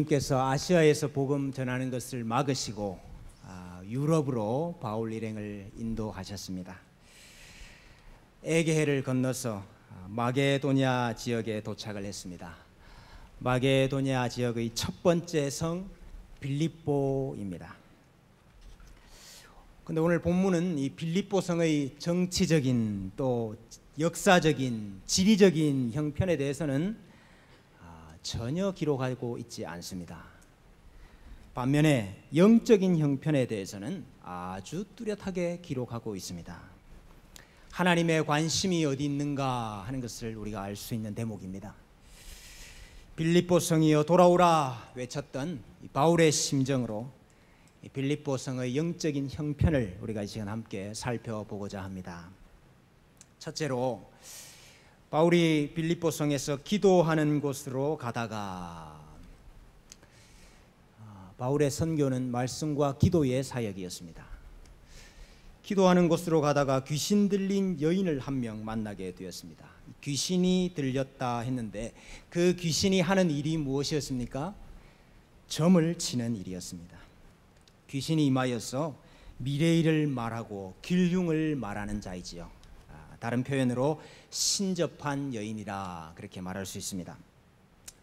주님께서 아시아에서 복음 전하는 것을 막으시고 유럽으로 바울 일행을 인도하셨습니다. 에게해를 건너서 마게도냐 지역에 도착을 했습니다. 마게도냐 지역의 첫 번째 성 빌립보입니다. 근데 오늘 본문은 이 빌립보 성의 정치적인 또 역사적인 지리적인 형편에 대해서는 전혀 기록하고 있지 않습니다. 반면에 영적인 형편에 대해서는 아주 뚜렷하게 기록하고 있습니다. 하나님의 관심이 어디 있는가 하는 것을 우리가 알 수 있는 대목입니다. 빌립보 성이여 돌아오라 외쳤던 바울의 심정으로 빌립보 성의 영적인 형편을 우리가 이 시간 함께 살펴보고자 합니다. 첫째로 바울이 빌립보 성에서 기도하는 곳으로 가다가 바울의 선교는 말씀과 기도의 사역이었습니다. 기도하는 곳으로 가다가 귀신 들린 여인을 한 명 만나게 되었습니다. 귀신이 들렸다 했는데 그 귀신이 하는 일이 무엇이었습니까? 점을 치는 일이었습니다. 귀신이 임하여서 미래일을 말하고 길흉을 말하는 자이지요. 다른 표현으로 신접한 여인이라 그렇게 말할 수 있습니다.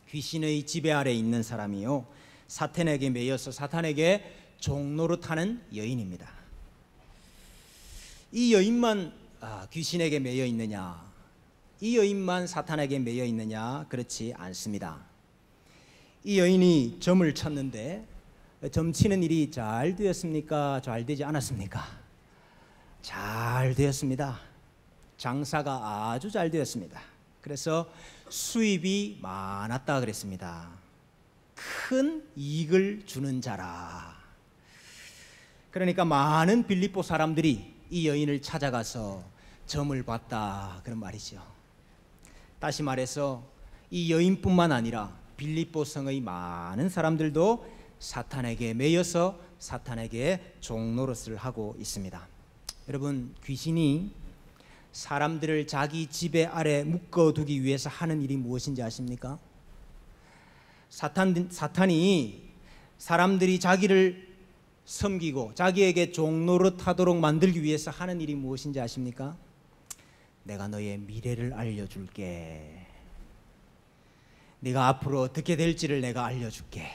귀신의 지배 아래 있는 사람이요 사탄에게 매여서 사탄에게 종노릇하는 여인입니다. 이 여인만 귀신에게 매여 있느냐? 이 여인만 사탄에게 매여 있느냐? 그렇지 않습니다. 이 여인이 점을 쳤는데 점 치는 일이 잘 되었습니까? 잘 되지 않았습니까? 잘 되었습니다. 장사가 아주 잘 되었습니다. 그래서 수입이 많았다 그랬습니다. 큰 이익을 주는 자라. 그러니까 많은 빌립보 사람들이 이 여인을 찾아가서 점을 봤다 그런 말이죠. 다시 말해서 이 여인뿐만 아니라 빌립보 성의 많은 사람들도 사탄에게 매여서 사탄에게 종노릇을 하고 있습니다. 여러분, 귀신이 사람들을 자기 지배 아래 묶어두기 위해서 하는 일이 무엇인지 아십니까? 사탄이 사람들이 자기를 섬기고 자기에게 종노릇하도록 만들기 위해서 하는 일이 무엇인지 아십니까? 내가 너의 미래를 알려줄게. 네가 앞으로 어떻게 될지를 내가 알려줄게.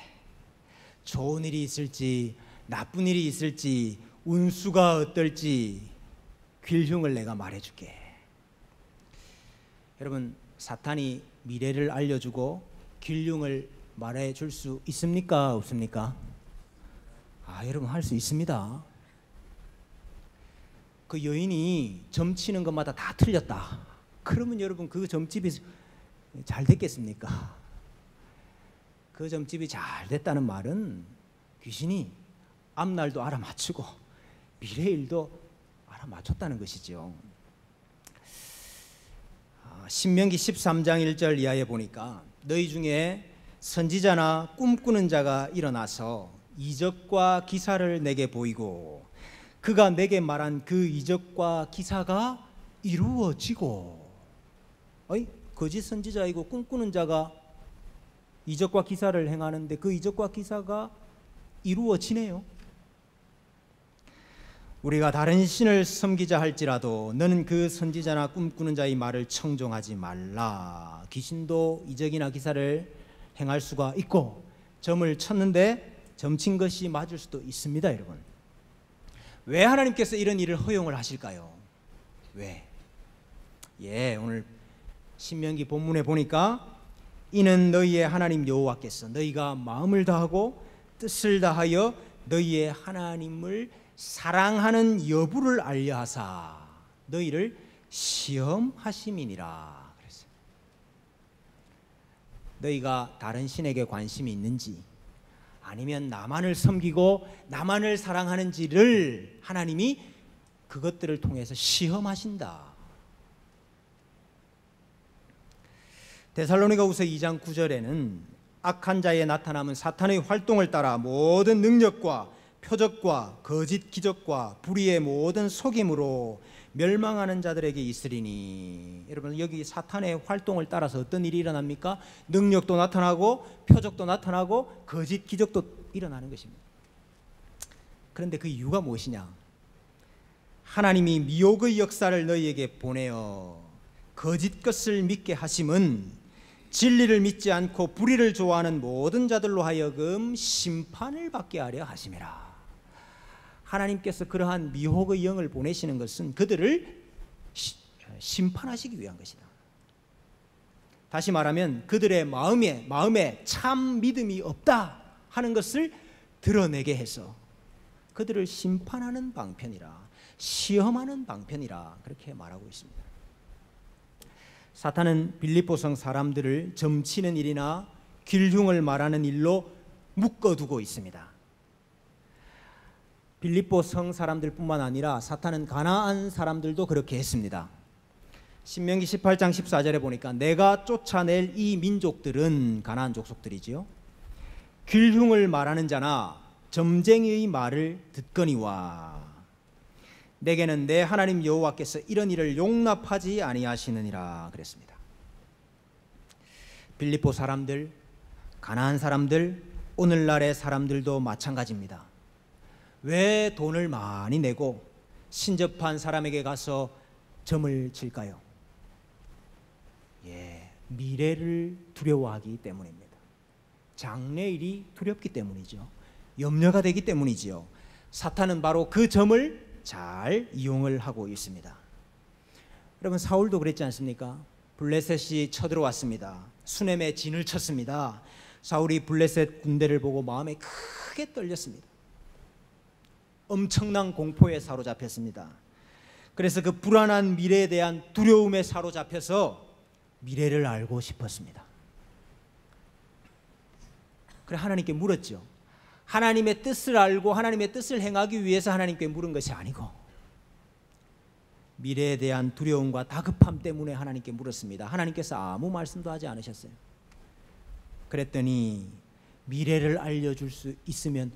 좋은 일이 있을지 나쁜 일이 있을지 운수가 어떨지 길흉을 내가 말해줄게. 여러분, 사탄이 미래를 알려주고 길흉을 말해줄 수 있습니까? 없습니까? 여러분, 할 수 있습니다. 그 여인이 점치는 것마다 다 틀렸다. 그러면 여러분, 그 점집이 잘 됐겠습니까? 그 점집이 잘 됐다는 말은 귀신이 앞날도 알아맞추고 미래일도 알아맞췄다는 것이죠. 신명기 13장 1절 이하에 보니까 너희 중에 선지자나 꿈꾸는 자가 일어나서 이적과 기사를 내게 보이고 그가 내게 말한 그 이적과 기사가 이루어지고. 거짓 선지자이고 꿈꾸는 자가 이적과 기사를 행하는데 그 이적과 기사가 이루어지네요. 우리가 다른 신을 섬기자 할지라도 너는 그 선지자나 꿈꾸는 자의 말을 청종하지 말라. 귀신도 이적이나 기사를 행할 수가 있고 점을 쳤는데 점친 것이 맞을 수도 있습니다. 여러분, 왜 하나님께서 이런 일을 허용을 하실까요? 왜? 오늘 신명기 본문에 보니까 이는 너희의 하나님 여호와께서 너희가 마음을 다하고 뜻을 다하여 너희의 하나님을 사랑하는 여부를 알려하사 너희를 시험하심이니라 그랬어요. 너희가 다른 신에게 관심이 있는지 아니면 나만을 섬기고 나만을 사랑하는지를 하나님이 그것들을 통해서 시험하신다. 데살로니가후서 2장 9절에는 악한 자의 나타남은 사탄의 활동을 따라 모든 능력과 표적과 거짓 기적과 불의의 모든 속임으로 멸망하는 자들에게 있으리니. 여러분, 여기 사탄의 활동을 따라서 어떤 일이 일어납니까? 능력도 나타나고 표적도 나타나고 거짓 기적도 일어나는 것입니다. 그런데 그 이유가 무엇이냐? 하나님이 미혹의 역사를 너희에게 보내어 거짓 것을 믿게 하심은 진리를 믿지 않고 불의를 좋아하는 모든 자들로 하여금 심판을 받게 하려 하심이라. 하나님께서 그러한 미혹의 영을 보내시는 것은 그들을 심판하시기 위한 것이다. 다시 말하면 그들의 마음에 참 믿음이 없다 하는 것을 드러내게 해서 그들을 심판하는 방편이라, 시험하는 방편이라, 그렇게 말하고 있습니다. 사탄은 빌립보성 사람들을 점치는 일이나 길흉을 말하는 일로 묶어두고 있습니다. 빌립보 성 사람들뿐만 아니라 사탄은 가나안 사람들도 그렇게 했습니다. 신명기 18장 14절에 보니까 내가 쫓아낼 이 민족들은, 가나안 족속들이지요, 길흉을 말하는 자나 점쟁이의 말을 듣거니와 내게는 내 하나님 여호와께서 이런 일을 용납하지 아니하시느니라 그랬습니다. 빌립보 사람들, 가나안 사람들, 오늘날의 사람들도 마찬가지입니다. 왜 돈을 많이 내고 신접한 사람에게 가서 점을 칠까요? 미래를 두려워하기 때문입니다. 장래일이 두렵기 때문이죠. 염려가 되기 때문이지요. 사탄은 바로 그 점을 잘 이용을 하고 있습니다. 여러분, 사울도 그랬지 않습니까? 블레셋이 쳐들어왔습니다. 수넴에 진을 쳤습니다. 사울이 블레셋 군대를 보고 마음에 크게 떨렸습니다. 엄청난 공포에 사로잡혔습니다. 그래서 그 불안한 미래에 대한 두려움에 사로잡혀서 미래를 알고 싶었습니다. 그래 하나님께 물었죠. 하나님의 뜻을 알고 하나님의 뜻을 행하기 위해서 하나님께 물은 것이 아니고 미래에 대한 두려움과 다급함 때문에 하나님께 물었습니다. 하나님께서 아무 말씀도 하지 않으셨어요. 그랬더니 미래를 알려줄 수 있으면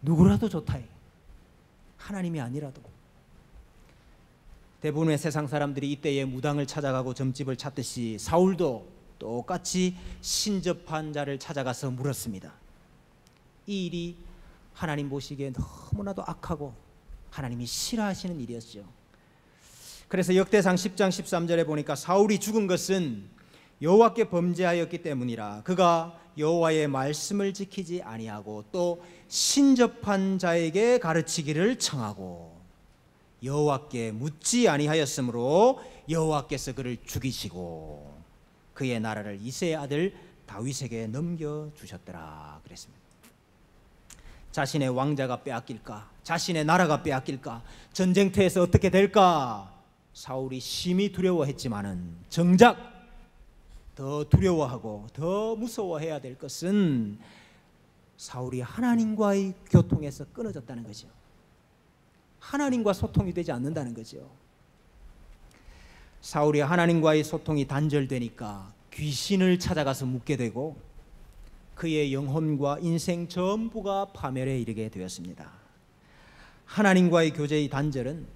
누구라도 좋다해. 하나님이 아니라도. 대부분의 세상 사람들이 이때에 무당을 찾아가고 점집을 찾듯이 사울도 똑같이 신접한 자를 찾아가서 물었습니다. 이 일이 하나님 보시기에 너무나도 악하고 하나님이 싫어하시는 일이었죠. 그래서 역대상 10장 13절에 보니까 사울이 죽은 것은 여호와께 범죄하였기 때문이라. 그가 여호와의 말씀을 지키지 아니하고 또 신접한 자에게 가르치기를 청하고 여호와께 묻지 아니하였으므로 여호와께서 그를 죽이시고 그의 나라를 이새의 아들 다윗에게 넘겨주셨더라 그랬습니다. 자신의 왕자가 빼앗길까? 자신의 나라가 빼앗길까? 전쟁터에서 어떻게 될까? 사울이 심히 두려워했지만은 정작 더 두려워하고 더 무서워해야 될 것은 사울이 하나님과의 교통에서 끊어졌다는 거죠. 하나님과 소통이 되지 않는다는 거죠. 사울이 하나님과의 소통이 단절되니까 귀신을 찾아가서 묻게 되고 그의 영혼과 인생 전부가 파멸에 이르게 되었습니다. 하나님과의 교제의 단절은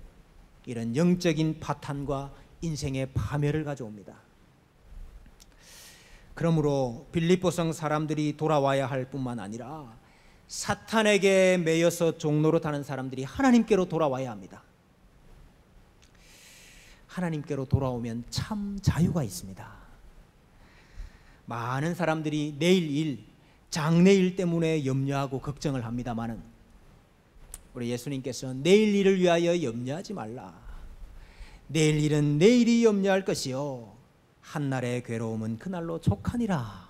이런 영적인 파탄과 인생의 파멸을 가져옵니다. 그러므로 빌립보성 사람들이 돌아와야 할 뿐만 아니라 사탄에게 매여서 종로로 타는 사람들이 하나님께로 돌아와야 합니다. 하나님께로 돌아오면 참 자유가 있습니다. 많은 사람들이 내일 일, 장래일 때문에 염려하고 걱정을 합니다마는 우리 예수님께서 내일 일을 위하여 염려하지 말라. 내일 일은 내일이 염려할 것이요 한날의 괴로움은 그날로 족하니라.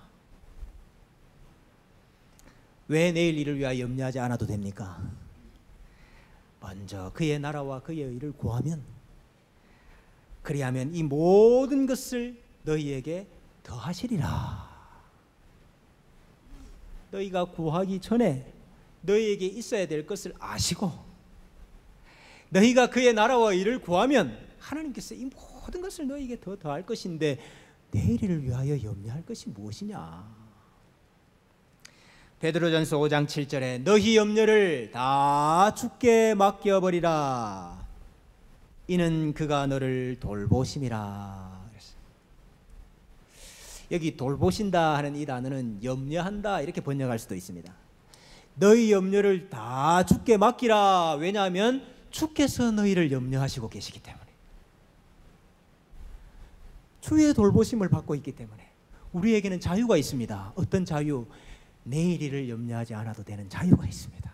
왜 내일 일을 위하여 염려하지 않아도 됩니까? 먼저 그의 나라와 그의 의를 구하면, 그리하면 이 모든 것을 너희에게 더하시리라. 너희가 구하기 전에 너희에게 있어야 될 것을 아시고 너희가 그의 나라와 의를 구하면 하나님께서 이 모든 것을 너희에게 더 더할 것인데 내일을 위하여 염려할 것이 무엇이냐? 베드로전서 5장 7절에 너희 염려를 다 주께 맡겨버리라. 이는 그가 너를 돌보심이라 그랬어요. 여기 돌보신다 하는 이 단어는 염려한다 이렇게 번역할 수도 있습니다. 너희 염려를 다 주께 맡기라. 왜냐하면 주께서 너희를 염려하시고 계시기 때문에, 주의 돌보심을 받고 있기 때문에 우리에게는 자유가 있습니다. 어떤 자유? 내일 일을 염려하지 않아도 되는 자유가 있습니다.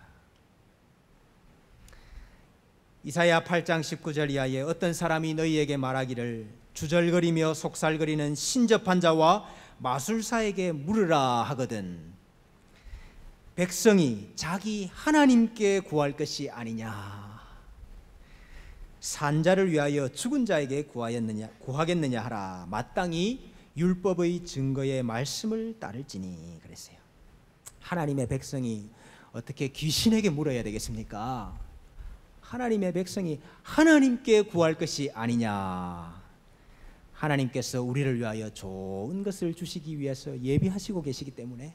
이사야 8장 19절 이하에 어떤 사람이 너희에게 말하기를 주절거리며 속살거리는 신접한 자와 마술사에게 물으라 하거든 백성이 자기 하나님께 구할 것이 아니냐, 산자를 위하여 죽은 자에게 구하겠느냐 하라. 마땅히 율법의 증거의 말씀을 따를지니 그랬어요. 하나님의 백성이 어떻게 귀신에게 물어야 되겠습니까? 하나님의 백성이 하나님께 구할 것이 아니냐. 하나님께서 우리를 위하여 좋은 것을 주시기 위해서 예비하시고 계시기 때문에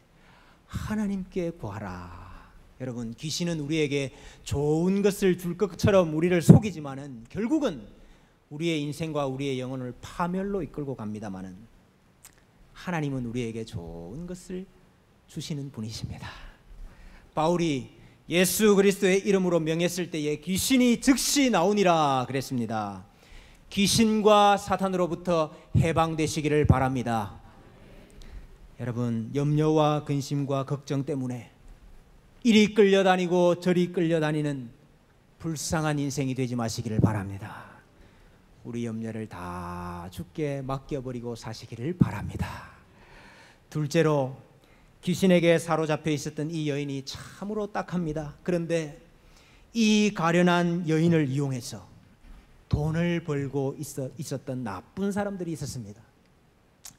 하나님께 구하라. 여러분, 귀신은 우리에게 좋은 것을 줄 것처럼 우리를 속이지만은 결국은 우리의 인생과 우리의 영혼을 파멸로 이끌고 갑니다마는 하나님은 우리에게 좋은 것을 주시는 분이십니다. 바울이 예수 그리스도의 이름으로 명했을 때에 귀신이 즉시 나오니라 그랬습니다. 귀신과 사탄으로부터 해방되시기를 바랍니다. 여러분, 염려와 근심과 걱정 때문에 이리 끌려다니고 저리 끌려다니는 불쌍한 인생이 되지 마시기를 바랍니다. 우리 염려를 다 주께 맡겨버리고 사시기를 바랍니다. 둘째로, 귀신에게 사로잡혀 있었던 이 여인이 참으로 딱합니다. 그런데 이 가련한 여인을 이용해서 돈을 벌고 있었던 나쁜 사람들이 있었습니다.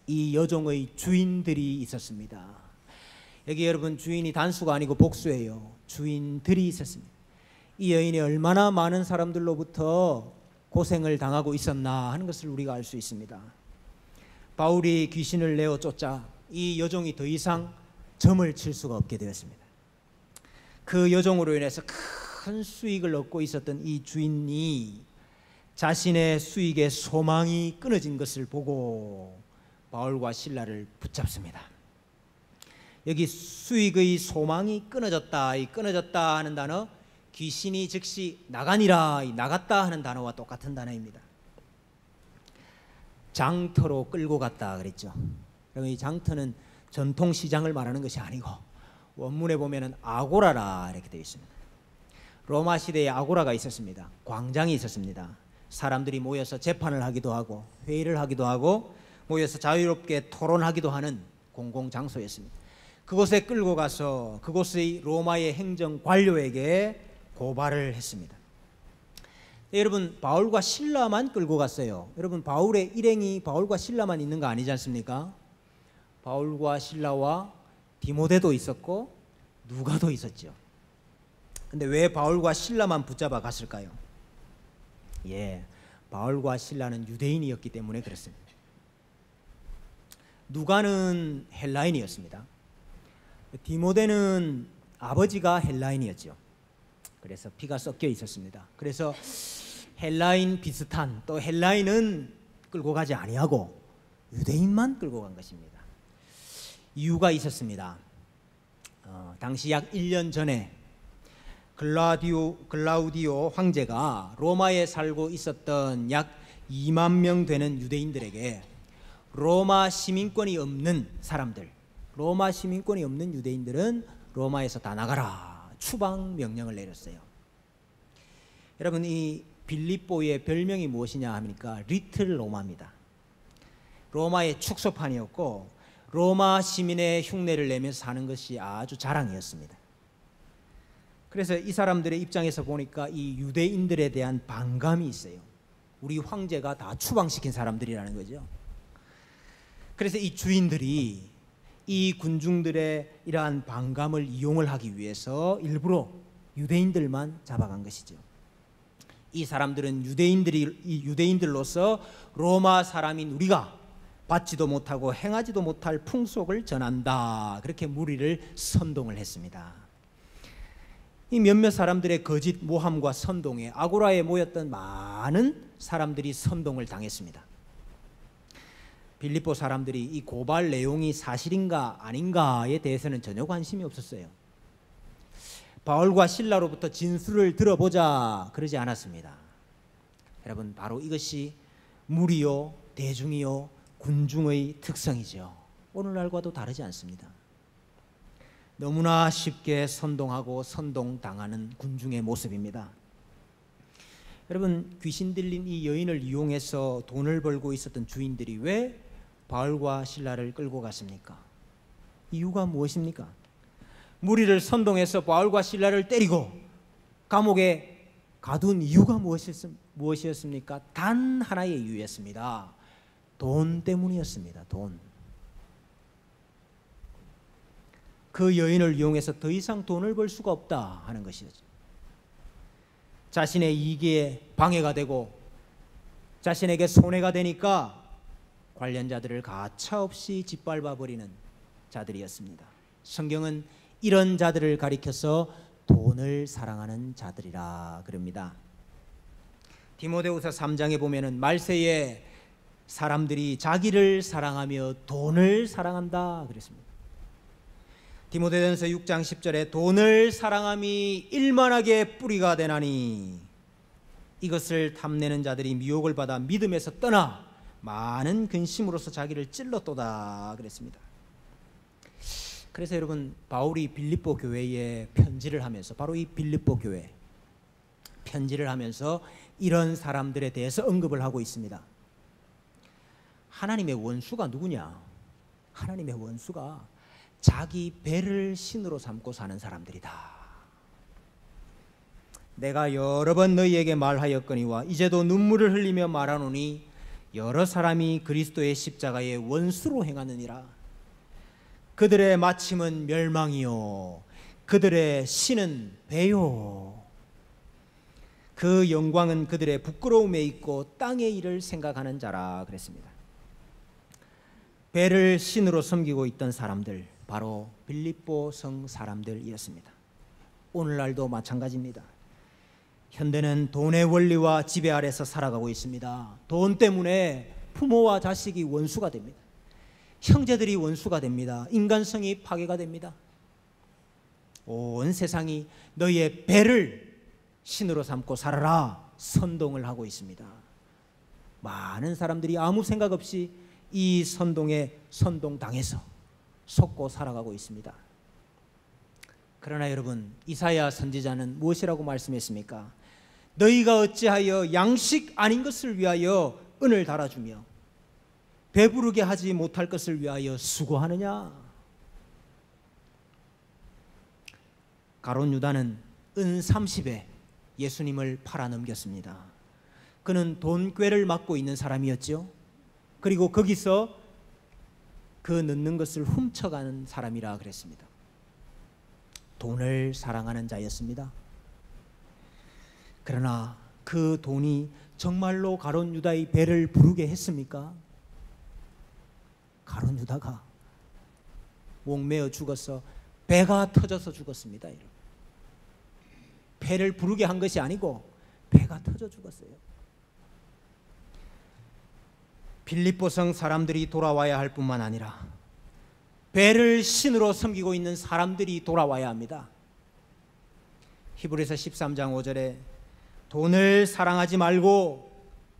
이 여종의 주인들이 있었습니다. 여기 여러분, 주인이 단수가 아니고 복수예요. 주인들이 있었습니다. 이 여인이 얼마나 많은 사람들로부터 고생을 당하고 있었나 하는 것을 우리가 알 수 있습니다. 바울이 귀신을 내어 쫓자 이 여종이 더 이상 점을 칠 수가 없게 되었습니다. 그 여종으로 인해서 큰 수익을 얻고 있었던 이 주인이 자신의 수익의 소망이 끊어진 것을 보고 바울과 실라를 붙잡습니다. 여기 수익의 소망이 끊어졌다, 이 끊어졌다 하는 단어, 귀신이 즉시 나가니라, 이 나갔다 하는 단어와 똑같은 단어입니다. 장터로 끌고 갔다 그랬죠. 이 장터는 전통시장을 말하는 것이 아니고 원문에 보면은 아고라라 이렇게 되어 있습니다. 로마 시대에 아고라가 있었습니다. 광장이 있었습니다. 사람들이 모여서 재판을 하기도 하고 회의를 하기도 하고 모여서 자유롭게 토론하기도 하는 공공장소였습니다. 그곳에 끌고 가서 그곳의 로마의 행정 관료에게 고발을 했습니다. 여러분, 바울과 실라만 끌고 갔어요. 여러분, 바울의 일행이 바울과 실라만 있는 거 아니지 않습니까? 바울과 실라와 디모데도 있었고 누가도 있었죠. 근데 왜 바울과 실라만 붙잡아 갔을까요? 바울과 실라는 유대인이었기 때문에 그렇습니다. 누가는 헬라인이었습니다. 디모데는 아버지가 헬라인이었죠. 그래서 피가 섞여 있었습니다. 그래서 헬라인 비슷한, 또 헬라인은 끌고 가지 아니하고 유대인만 끌고 간 것입니다. 이유가 있었습니다. 당시 약 1년 전에 글라우디오 황제가 로마에 살고 있었던 약 2만 명 되는 유대인들에게 로마 시민권이 없는 사람들, 로마 시민권이 없는 유대인들은 로마에서 다 나가라, 추방 명령을 내렸어요. 여러분, 이 빌립보의 별명이 무엇이냐 하니까 리틀 로마입니다. 로마의 축소판이었고 로마 시민의 흉내를 내면서 사는 것이 아주 자랑이었습니다. 그래서 이 사람들의 입장에서 보니까 이 유대인들에 대한 반감이 있어요. 우리 황제가 다 추방시킨 사람들이라는 거죠. 그래서 이 주인들이 이 군중들의 이러한 반감을 이용을 하기 위해서 일부러 유대인들만 잡아간 것이죠. 이 사람들은 유대인들로서 로마 사람인 우리가 받지도 못하고 행하지도 못할 풍속을 전한다, 그렇게 무리를 선동을 했습니다. 이 몇몇 사람들의 거짓 모함과 선동에 아고라에 모였던 많은 사람들이 선동을 당했습니다. 빌립보 사람들이 이 고발 내용이 사실인가 아닌가에 대해서는 전혀 관심이 없었어요. 바울과 실라로부터 진술을 들어보자 그러지 않았습니다. 여러분, 바로 이것이 무리요 대중이요 군중의 특성이죠. 오늘날과도 다르지 않습니다. 너무나 쉽게 선동하고 선동당하는 군중의 모습입니다. 여러분, 귀신 들린 이 여인을 이용해서 돈을 벌고 있었던 주인들이 왜 바울과 실라를 끌고 갔습니까? 이유가 무엇입니까? 무리를 선동해서 바울과 실라를 때리고 감옥에 가둔 이유가 무엇이었습니까? 단 하나의 이유였습니다. 돈 때문이었습니다. 돈. 그 여인을 이용해서 더 이상 돈을 벌 수가 없다 하는 것이었죠. 자신의 이익에 방해가 되고 자신에게 손해가 되니까 관련자들을 가차없이 짓밟아 버리는 자들이었습니다. 성경은 이런 자들을 가리켜서 돈을 사랑하는 자들이라 그럽니다. 디모데후서 3장에 보면은 말세에 사람들이 자기를 사랑하며 돈을 사랑한다 그랬습니다. 디모데전서 6장 10절에 돈을 사랑함이 일만하게 뿌리가 되나니 이것을 탐내는 자들이 미혹을 받아 믿음에서 떠나 많은 근심으로서 자기를 찔렀도다 그랬습니다. 그래서 여러분, 바울이 빌립보 교회에 편지를 하면서, 바로 이 빌립보 교회 편지를 하면서 이런 사람들에 대해서 언급을 하고 있습니다. 하나님의 원수가 누구냐? 하나님의 원수가 자기 배를 신으로 삼고 사는 사람들이다. 내가 여러 번 너희에게 말하였거니와 이제도 눈물을 흘리며 말하노니 여러 사람이 그리스도의 십자가의 원수로 행하느니라. 그들의 마침은 멸망이요 그들의 신은 배요 그 영광은 그들의 부끄러움에 있고 땅의 일을 생각하는 자라 그랬습니다. 배를 신으로 섬기고 있던 사람들, 바로 빌립보 성 사람들이었습니다. 오늘날도 마찬가지입니다. 현대는 돈의 원리와 지배 아래서 살아가고 있습니다. 돈 때문에 부모와 자식이 원수가 됩니다. 형제들이 원수가 됩니다. 인간성이 파괴가 됩니다. 온 세상이 너희의 배를 신으로 삼고 살아라 선동을 하고 있습니다. 많은 사람들이 아무 생각 없이 이 선동에 선동당해서 속고 살아가고 있습니다. 그러나 여러분, 이사야 선지자는 무엇이라고 말씀했습니까? 너희가 어찌하여 양식 아닌 것을 위하여 은을 달아주며 배부르게 하지 못할 것을 위하여 수고하느냐? 가룟 유다는 은 30에 예수님을 팔아넘겼습니다. 그는 돈꾀를 맡고 있는 사람이었죠. 그리고 거기서 그 넣는 것을 훔쳐가는 사람이라 그랬습니다. 돈을 사랑하는 자였습니다. 그러나 그 돈이 정말로 가룟 유다의 배를 부르게 했습니까? 가룟 유다가 목매어 죽어서 배가 터져서 죽었습니다. 배를 부르게 한 것이 아니고 배가 터져 죽었어요. 빌립보성 사람들이 돌아와야 할 뿐만 아니라 배를 신으로 섬기고 있는 사람들이 돌아와야 합니다. 히브리서 13장 5절에 돈을 사랑하지 말고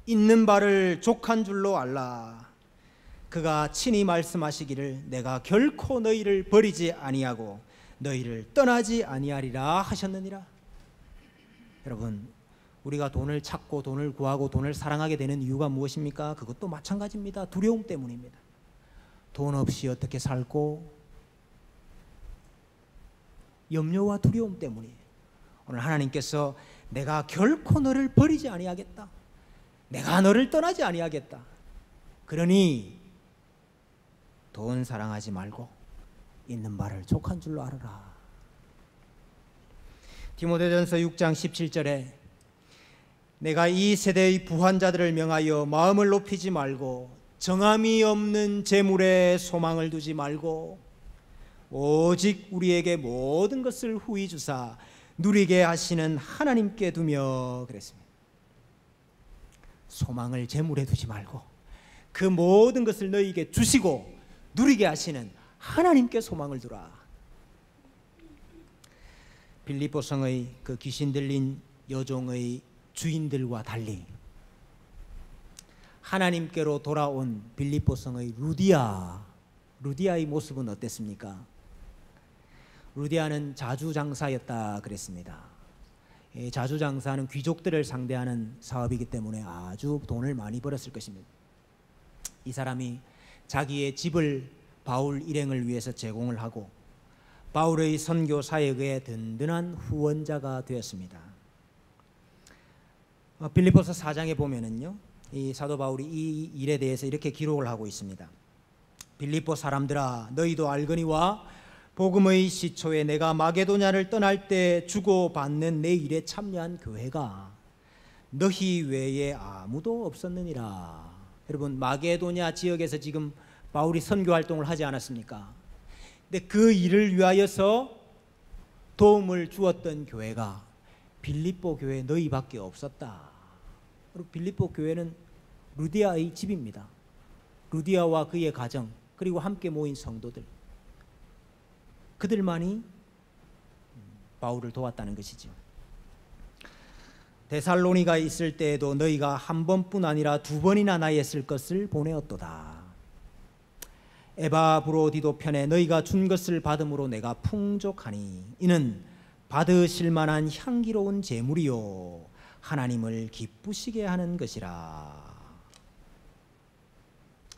있는 바를 족한 줄로 알라. 그가 친히 말씀하시기를 내가 결코 너희를 버리지 아니하고 너희를 떠나지 아니하리라 하셨느니라. 여러분, 우리가 돈을 찾고 돈을 구하고 돈을 사랑하게 되는 이유가 무엇입니까? 그것도 마찬가지입니다. 두려움 때문입니다. 돈 없이 어떻게 살고, 염려와 두려움 때문이에요. 오늘 하나님께서 내가 결코 너를 버리지 아니하겠다, 내가 너를 떠나지 아니하겠다, 그러니 돈 사랑하지 말고 있는 바를 족한 줄로 알아라. 디모데전서 6장 17절에 내가 이 세대의 부한자들을 명하여 마음을 높이지 말고 정함이 없는 재물에 소망을 두지 말고 오직 우리에게 모든 것을 후히 주사 누리게 하시는 하나님께 두며 그랬습니다. 소망을 재물에 두지 말고 그 모든 것을 너희에게 주시고 누리게 하시는 하나님께 소망을 두라. 빌립보 성의 그 귀신 들린 여종의 주인들과 달리 하나님께로 돌아온 빌립보 성의 루디아의 모습은 어땠습니까? 루디아는 자주장사였다 그랬습니다. 자주장사는 귀족들을 상대하는 사업이기 때문에 아주 돈을 많이 벌었을 것입니다. 이 사람이 자기의 집을 바울 일행을 위해서 제공을 하고 바울의 선교 사역의 든든한 후원자가 되었습니다. 빌립보서 4장에 보면은요, 이 사도 바울이 이 일에 대해서 이렇게 기록을 하고 있습니다. 빌립보 사람들아, 너희도 알거니와 복음의 시초에 내가 마게도냐를 떠날 때 주고받는 내 일에 참여한 교회가 너희 외에 아무도 없었느니라. 여러분, 마게도냐 지역에서 지금 바울이 선교 활동을 하지 않았습니까? 근데 그 일을 위하여서 도움을 주었던 교회가 빌립보 교회 너희밖에 없었다. 그리고 빌립보 교회는 루디아의 집입니다. 루디아와 그의 가정, 그리고 함께 모인 성도들, 그들만이 바울을 도왔다는 것이죠. 데살로니가에 있을 때에도 너희가 한 번뿐 아니라 두 번이나 나의 쓸 것을 보내었도다. 에바브로디도 편에 너희가 준 것을 받음으로 내가 풍족하니 이는 받으실 만한 향기로운 제물이요 하나님을 기쁘시게 하는 것이라.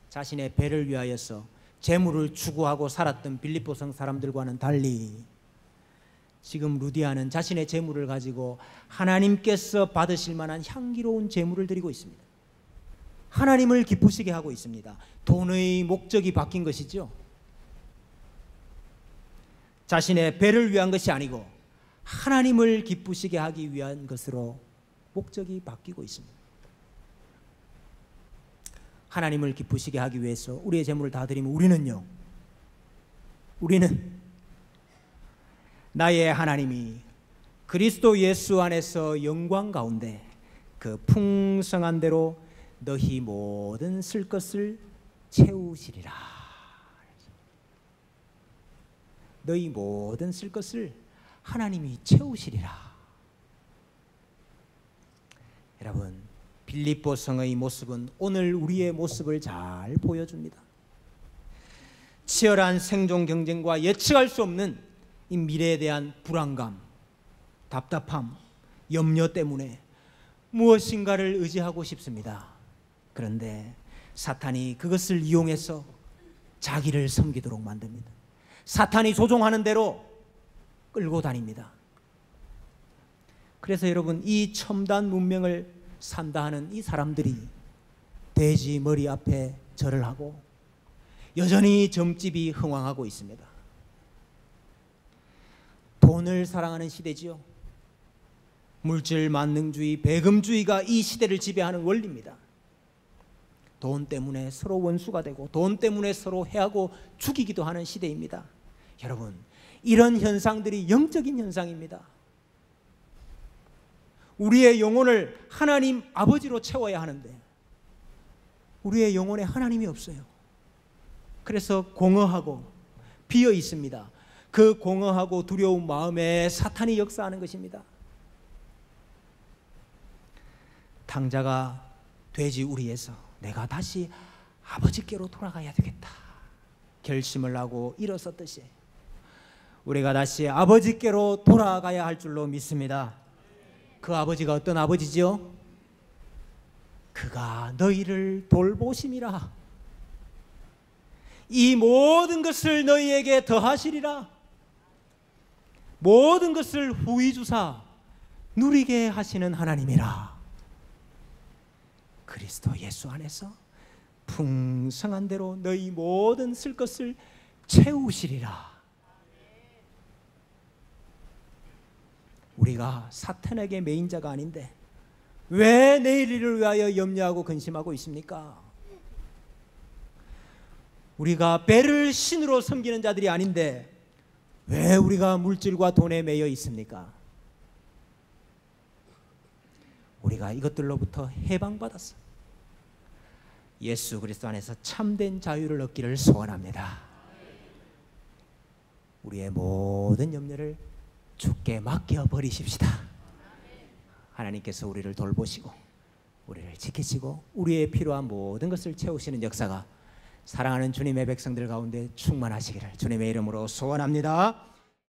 자신의 배를 위하여서 재물을 추구하고 살았던 빌립보 성 사람들과는 달리 지금 루디아는 자신의 재물을 가지고 하나님께서 받으실 만한 향기로운 재물을 드리고 있습니다. 하나님을 기쁘시게 하고 있습니다. 돈의 목적이 바뀐 것이죠. 자신의 배를 위한 것이 아니고 하나님을 기쁘시게 하기 위한 것으로 목적이 바뀌고 있습니다. 하나님을 기쁘시게 하기 위해서 우리의 재물을 다 드리면 우리는 나의 하나님이 그리스도 예수 안에서 영광 가운데 그 풍성한 대로 너희 모든 쓸 것을 채우시리라. 너희 모든 쓸 것을 하나님이 채우시리라. 여러분, 빌립보 성의 모습은 오늘 우리의 모습을 잘 보여줍니다. 치열한 생존 경쟁과 예측할 수 없는 이 미래에 대한 불안감, 답답함, 염려 때문에 무엇인가를 의지하고 싶습니다. 그런데 사탄이 그것을 이용해서 자기를 섬기도록 만듭니다. 사탄이 조종하는 대로 끌고 다닙니다. 그래서 여러분, 이 첨단 문명을 산다 하는 이 사람들이 돼지 머리 앞에 절을 하고 여전히 점집이 흥왕하고 있습니다. 돈을 사랑하는 시대지요. 물질 만능주의, 배금주의가 이 시대를 지배하는 원리입니다. 돈 때문에 서로 원수가 되고 돈 때문에 서로 해하고 죽이기도 하는 시대입니다. 여러분, 이런 현상들이 영적인 현상입니다. 우리의 영혼을 하나님 아버지로 채워야 하는데 우리의 영혼에 하나님이 없어요. 그래서 공허하고 비어 있습니다. 그 공허하고 두려운 마음에 사탄이 역사하는 것입니다. 탕자가 돼지 우리에서 내가 다시 아버지께로 돌아가야 되겠다 결심을 하고 일어섰듯이 우리가 다시 아버지께로 돌아가야 할 줄로 믿습니다. 그 아버지가 어떤 아버지죠? 그가 너희를 돌보심이라. 이 모든 것을 너희에게 더하시리라. 모든 것을 후히 주사 누리게 하시는 하나님이라. 그리스도 예수 안에서 풍성한 대로 너희 모든 쓸 것을 채우시리라. 우리가 사탄에게 매인 자가 아닌데 왜 내일 일을 위하여 염려하고 근심하고 있습니까? 우리가 배를 신으로 섬기는 자들이 아닌데 왜 우리가 물질과 돈에 매여 있습니까? 우리가 이것들로부터 해방받았어 예수 그리스도 안에서 참된 자유를 얻기를 소원합니다. 우리의 모든 염려를 주께 맡겨 버리십시다. 하나님께서 우리를 돌보시고 우리를 지키시고 우리의 필요한 모든 것을 채우시는 역사가 사랑하는 주님의 백성들 가운데 충만하시기를 주님의 이름으로 소원합니다.